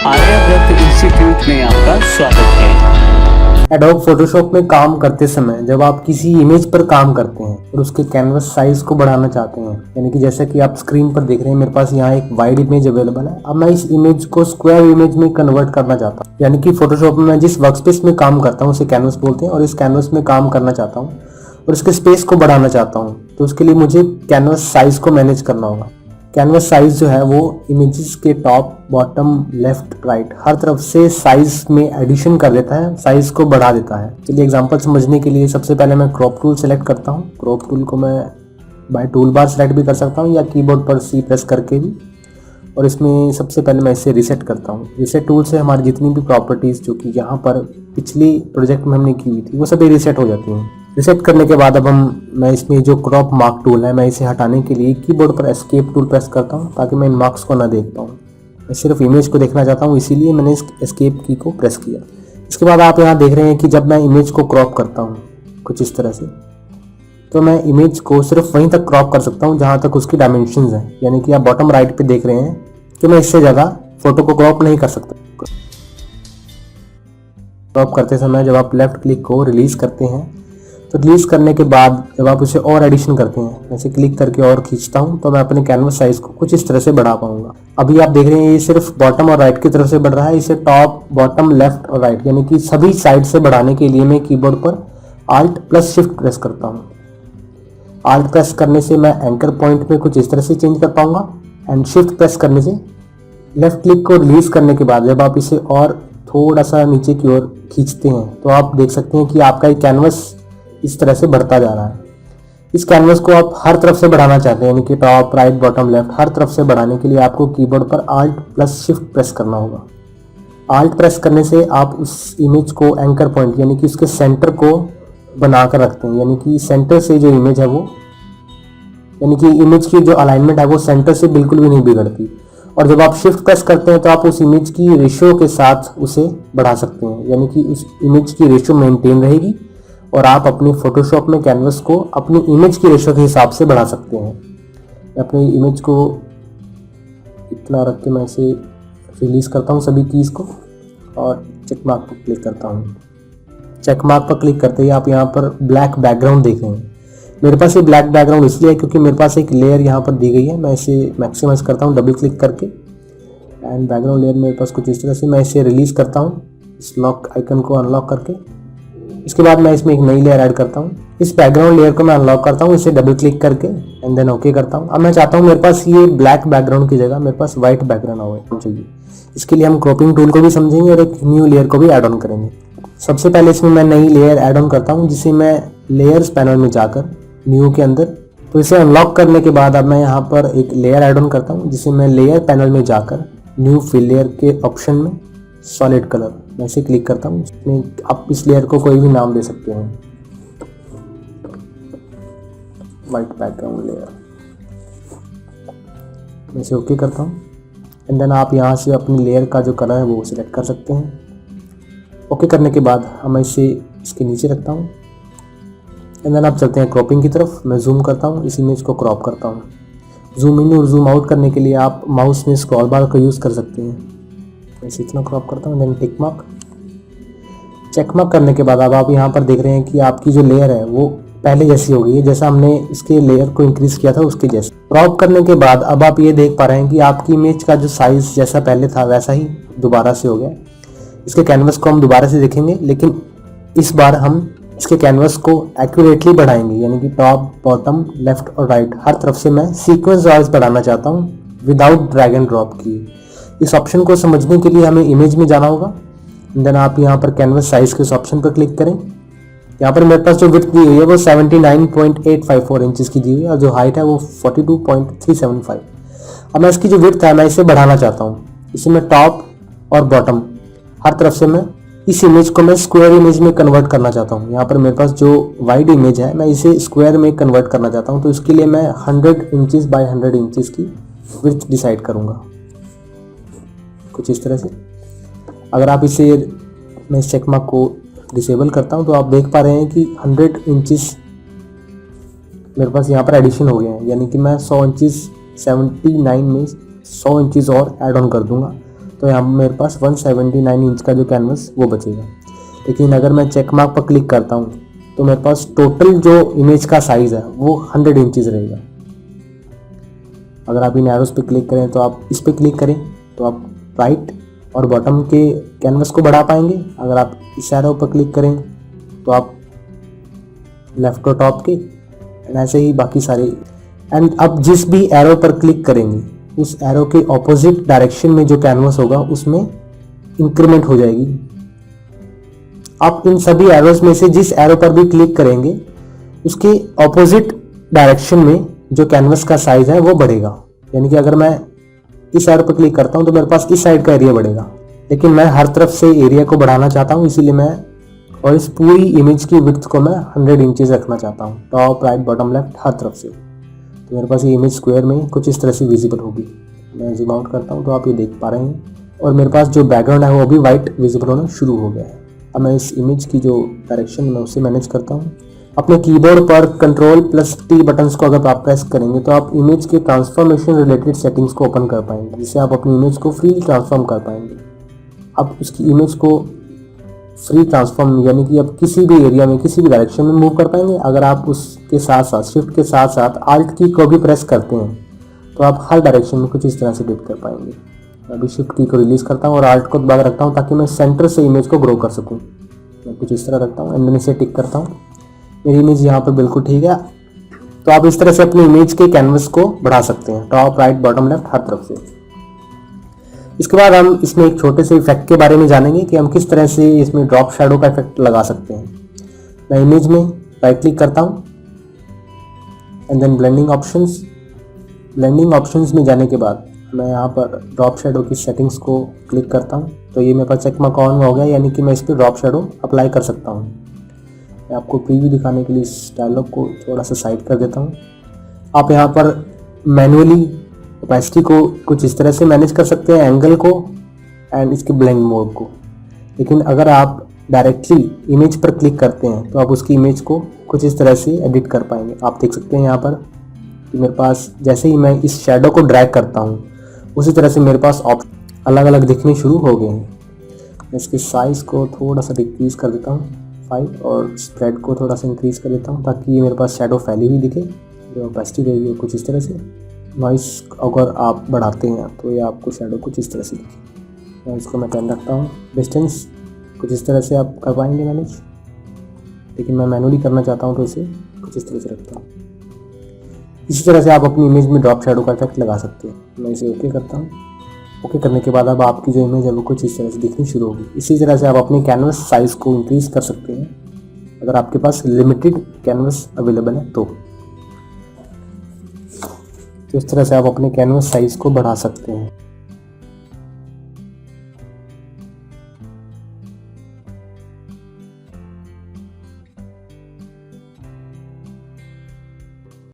Aryavrat institute में आपका स्वागत है। एडोब फोटोशॉप में काम करते समय जब आप किसी इमेज पर काम करते हैं और उसके कैनवस साइज को बढ़ाना चाहते हैं, यानी कि जैसा कि आप स्क्रीन पर देख रहे हैं, मेरे पास यहाँ एक वाइड इमेज अवेलेबल है। अब मैं इस इमेज को स्क्वायर इमेज में कन्वर्ट करना चाहता हूँ, यानी कि फोटोशॉप में मैं जिस वर्कस्पेस में काम करता हूँ उसे कैनवस बोलते हैं, और इस कैनवस में काम करना चाहता हूँ और इसके स्पेस को बढ़ाना चाहता हूँ। तो उसके लिए मुझे कैनवस साइज को मैनेज करना होगा। कैनवस साइज जो है वो इमेजेस के टॉप, बॉटम, लेफ्ट, राइट हर तरफ से साइज में एडिशन कर देता है, साइज को बढ़ा देता है। चलिए एग्जांपल समझने के लिए सबसे पहले मैं क्रॉप टूल सेलेक्ट करता हूँ। क्रॉप टूल को मैं बाय टूल बार सेलेक्ट भी कर सकता हूँ या कीबोर्ड पर C प्रेस करके भी, और इसमें सबसे पहले मैं इसे रीसेट करता हूँ। रीसेट टूल से हमारी जितनी भी प्रॉपर्टीज़ जो कि यहाँ पर पिछली प्रोजेक्ट में हमने की हुई थी वो सभी रीसेट हो जाती हैं। रीसेट करने के बाद अब मैं इसमें जो क्रॉप मार्क टूल है, मैं इसे हटाने के लिए कीबोर्ड पर एस्केप टूल प्रेस करता हूँ ताकि मैं इन मार्क्स को ना देख पाऊँ। मैं सिर्फ इमेज को देखना चाहता हूँ, इसीलिए मैंने इस एस्केप की को प्रेस किया। इसके बाद आप यहाँ देख रहे हैं कि जब मैं इमेज को क्रॉप करता हूँ कुछ इस तरह से, तो मैं इमेज को सिर्फ वहीं तक क्रॉप कर सकता हूँ जहाँ तक उसकी डायमेंशंस हैं। यानी कि आप बॉटम राइट पे देख रहे हैं कि मैं इससे ज़्यादा फोटो को क्रॉप नहीं कर सकता। क्रॉप करते समय जब आप लेफ्ट क्लिक को रिलीज करते हैं, तो रिलीज करने के बाद जब आप इसे और एडिशन करते हैं, ऐसे क्लिक करके और खींचता हूं, तो मैं अपने कैनवस साइज को कुछ इस तरह से बढ़ा पाऊंगा। अभी आप देख रहे हैं ये सिर्फ बॉटम और राइट की तरफ से बढ़ रहा है। इसे टॉप, बॉटम, लेफ्ट और राइट यानी कि सभी साइड से बढ़ाने के लिए मैं कीबोर्ड पर Alt प्लस शिफ्ट प्रेस करता हूँ। Alt प्रेस करने से मैं एंकर पॉइंट में कुछ इस तरह से चेंज कर पाऊंगा, एंड शिफ्ट प्रेस करने से लेफ्ट क्लिक को रिलीज करने के बाद जब आप इसे और थोड़ा सा नीचे की ओर खींचते हैं तो आप देख सकते हैं कि आपका ये कैनवस इस तरह से बढ़ता जा रहा है। इस कैनवस को आप हर तरफ से बढ़ाना चाहते हैं, यानी कि top, right, bottom, left her तरफ से बढ़ाने के लिए आपको कीबोर्ड पर Alt प्लस शिफ्ट प्रेस करना होगा। Alt प्रेस करने से आप उस इमेज को एंकर पॉइंट यानी कि उसके सेंटर को बनाकर रखते हैं, यानी कि सेंटर से जो इमेज है वो, यानी कि इमेज की जो अलाइनमेंट है वो सेंटर से बिल्कुल भी नहीं बिगड़ती। और जब आप शिफ्ट प्रेस करते हैं तो आप उस इमेज की रेशियो के साथ उसे बढ़ा सकते हैं, यानी कि उस इमेज की रेशियो मेंटेन रहेगी और आप अपनी फोटोशॉप में कैनवस को अपनी इमेज की रेशियो के हिसाब से बढ़ा सकते हैं। मैं अपनी इमेज को इतना रख के मैं इसे रिलीज करता हूँ सभी कीज़ को और चेक मार्क पर क्लिक करता हूँ। चेक मार्क पर क्लिक करते ही आप यहाँ पर ब्लैक बैकग्राउंड देख रहे हैं। मेरे पास ये ब्लैक बैकग्राउंड इसलिए है क्योंकि मेरे पास एक लेयर यहाँ पर दी गई है। मैं इसे मैक्सिमाइज करता हूँ डबल क्लिक करके, एंड बैकग्राउंड लेयर मेरे पास कुछ इस तरह से, मैं इसे रिलीज करता हूँ इस लॉक आइकन को अनलॉक करके। इसके बाद मैं इसमें एक नई लेयर ऐड करता हूँ। इस बैकग्राउंड लेयर को मैं अनलॉक करता हूँ, इसे डबल क्लिक करके एंड देन ओके करता हूँ। अब मैं चाहता हूँ मेरे पास ये ब्लैक बैकग्राउंड की जगह मेरे पास व्हाइट बैकग्राउंड होना चाहिए। इसके लिए हम क्रॉपिंग टूल को भी समझेंगे और एक न्यू लेयर को भी ऐड ऑन करेंगे। सबसे पहले इसमें मैं नई लेयर ऐड ऑन करता हूँ, जिसे मैं लेयर्स पैनल में जाकर न्यू के अंदर, तो इसे अनलॉक करने के बाद अब मैं यहाँ पर एक लेयर ऐड ऑन करता हूँ, जिसे मैं लेयर पैनल में जाकर न्यू फिल लेयर के ऑप्शन में सॉलिड कलर मैं इसे क्लिक करता हूँ। इसमें आप इस लेयर को कोई भी नाम दे सकते हैं, वाइट बैकग्राउंड लेयर। मैं इसे ओके करता हूँ एंड देन आप यहाँ से अपनी लेयर का जो कलर है वो सिलेक्ट कर सकते हैं। ओके करने के बाद मैं इसे इसके नीचे रखता हूँ एंड देन आप चलते हैं क्रॉपिंग की तरफ। मैं जूम करता हूँ, इस इमेज को क्रॉप करता हूँ। जूम इन और जूम आउट करने के लिए आप माउस में स्क्रॉल बार का यूज़ कर सकते हैं। मैं इसे इतना क्रॉप करता हूँ, then tick mark. Check mark करने के बाद अब आप यहाँ पर देख रहे हैं कि आपकी जो लेयर है वो पहले जैसी हो गई है, जैसा हमने इसके लेयर को इंक्रीज किया था उसके जैसे। क्रॉप करने के बाद अब आप ये देख पा रहे हैं कि आपकी इमेज का जो साइज जैसा पहले था वैसा ही दोबारा से हो गया। इसके कैनवस को हम दोबारा से देखेंगे, लेकिन इस बार हम इसके कैनवस को एक्यूरेटली बढ़ाएंगे, यानी कि टॉप, बॉटम, लेफ्ट और राइट हर तरफ से मैं सीक्वेंस वाइज बढ़ाना चाहता हूँ विदाउट ड्रैग एंड ड्रॉप की। इस ऑप्शन को समझने के लिए हमें इमेज में जाना होगा। देन आप यहाँ पर कैनवस साइज के इस ऑप्शन पर क्लिक करें। यहाँ पर मेरे पास जो विड्थ दी हुई है वो 79.854 इंचेस की दी हुई है और जो हाइट है वो 42.375। अब मैं इसकी जो विड्थ है मैं इसे बढ़ाना चाहता हूँ। इसे मैं टॉप और बॉटम हर तरफ से मैं इस इमेज को मैं स्क्वायर इमेज में कन्वर्ट करना चाहता हूँ। यहाँ पर मेरे पास जो वाइड इमेज है मैं इसे स्क्वायर में कन्वर्ट करना चाहता हूँ, तो इसके लिए मैं 100 इंचेस बाय 100 इंचेस की विड्थ डिसाइड करूँगा कुछ इस तरह से। अगर आप इसे, मैं इस चेक मार्क को डिसेबल करता हूँ तो आप देख पा रहे हैं कि 100 इंचेस मेरे पास यहाँ पर एडिशन हो गए हैं, यानी कि मैं 100 इंचेस 79 में 100 इंचेस और ऐड ऑन कर दूंगा। तो तो यहाँ मेरे पास 179 इंच का जो कैनवस वो बचेगा। लेकिन अगर मैं चेक मार्क पर क्लिक करता हूँ तो मेरे पास टोटल जो इमेज का साइज़ है वो 100 इंचज़ रहेगा। अगर आप इन एरोस पे क्लिक करें तो आप इस पे क्लिक करें तो आप राइट और बॉटम के कैनवस को बढ़ा पाएंगे। अगर आप इस एरो पर क्लिक करें तो आप लेफ्ट और टॉप के, एंड ऐसे ही बाकी सारे। एंड अब जिस भी एरो पर क्लिक करेंगे उस एरो के ऑपोजिट डायरेक्शन में जो कैनवस होगा उसमें इंक्रीमेंट हो जाएगी। आप इन सभी एरोस में से जिस एरो पर भी क्लिक करेंगे उसके ऑपोजिट डायरेक्शन में जो कैनवस का साइज है वो बढ़ेगा। यानी कि अगर मैं इस एरो पर क्लिक करता हूं तो मेरे पास इस साइड का एरिया बढ़ेगा, लेकिन मैं हर तरफ से एरिया को बढ़ाना चाहता हूं, इसीलिए मैं और इस पूरी इमेज की विड्थ को मैं 100 इंचेस रखना चाहता हूं, top right bottom left her तरफ से। तो मेरे पास ये इमेज स्क्वायर में कुछ इस तरह से विजिबल होगी। मैं जूम आउट करता हूँ तो आप ये देख पा रहे हैं, और मेरे पास जो बैकग्राउंड है वो अभी वाइट विजिबल होना शुरू हो गया है। अब मैं इस इमेज की जो डायरेक्शन मैं उसे मैनेज करता हूँ। अपने कीबोर्ड पर Ctrl+T बटन्स को अगर आप प्रेस करेंगे तो आप इमेज के ट्रांसफॉर्मेशन रिलेटेड सेटिंग्स को ओपन कर पाएंगे, जिससे आप अपनी इमेज को फ्री ट्रांसफॉर्म कर पाएंगे। आप उसकी इमेज को फ्री ट्रांसफॉर्म यानी कि आप किसी भी एरिया में किसी भी डायरेक्शन में मूव कर पाएंगे। अगर आप उसके साथ साथ शिफ्ट के साथ साथ Alt की को भी प्रेस करते हैं तो आप हर डायरेक्शन में कुछ इस तरह से डिप कर पाएंगे। मैं अभी शिफ्ट की को रिलीज़ करता हूँ और Alt को दबा रखता हूँ ताकि मैं सेंटर से इमेज को ग्रो कर सकूँ। मैं कुछ इस तरह रखता हूँ एंड देन इसे टिक करता हूँ। मेरी इमेज यहाँ पर बिल्कुल ठीक है। तो आप इस तरह से अपनी इमेज के कैनवस को बढ़ा सकते हैं, top right bottom left her तरफ से। इसके बाद हम इसमें एक छोटे से इफेक्ट के बारे में जानेंगे कि हम किस तरह से इसमें ड्रॉप शैडो का इफेक्ट लगा सकते हैं। मैं इमेज में राइट क्लिक करता हूँ and then blending options. Blending options में जाने के बाद मैं यहाँ पर ड्रॉप शैडो की सेटिंग्स को क्लिक करता हूँ तो ये मेरे पास चेक मार्क ऑन हो गया, यानी कि मैं इस पर ड्रॉप शैडो अप्लाई कर सकता हूँ। मैं आपको प्रीव्यू दिखाने के लिए इस डायलॉग को थोड़ा सा साइड कर देता हूँ। आप यहाँ पर मैनुअली ओपेसिटी को कुछ इस तरह से मैनेज कर सकते हैं, एंगल को एंड इसके ब्लेंड मोड को। लेकिन अगर आप डायरेक्टली इमेज पर क्लिक करते हैं तो आप उसकी इमेज को कुछ इस तरह से एडिट कर पाएंगे। आप देख सकते हैं यहाँ पर कि मेरे पास जैसे ही मैं इस शैडो को ड्रैग करता हूँ उसी तरह से मेरे पास ऑप्शन अलग अलग दिखने शुरू हो गए हैं। मैं इसके साइज़ को थोड़ा सा डिक्रीज़ कर देता हूँ 5 और स्प्रेड को थोड़ा सा इंक्रीज़ कर देता हूँ ताकि ये मेरे पास शैडो फैली हुई दिखे। जो ओपेसिटी रहेगी वो कुछ इस तरह से। नॉइस अगर आप बढ़ाते हैं तो ये आपको शैडो कुछ इस तरह से दिखे। मैं इसको मैं 10 रखता हूँ। डिस्टेंस कुछ इस तरह से आप कर पाएंगे मैनेज, लेकिन मैं मैनुअली करना चाहता हूँ तो इसे कुछ इस तरह से रखता हूँ। इसी तरह से आप अपनी इमेज में ड्रॉप शैडो का इफेक्ट लगा सकते हैं। मैं इसे ओके करता हूँ। ओके करने के बाद अब आपकी जो इमेज है वो कुछ इस तरह से दिखनी शुरू होगी। इसी तरह से आप अपने कैनवस साइज़ को इंक्रीज़ कर सकते हैं अगर आपके पास लिमिटेड कैनवस अवेलेबल है तो इस तरह से आप अपने कैनवस साइज़ को बढ़ा सकते हैं।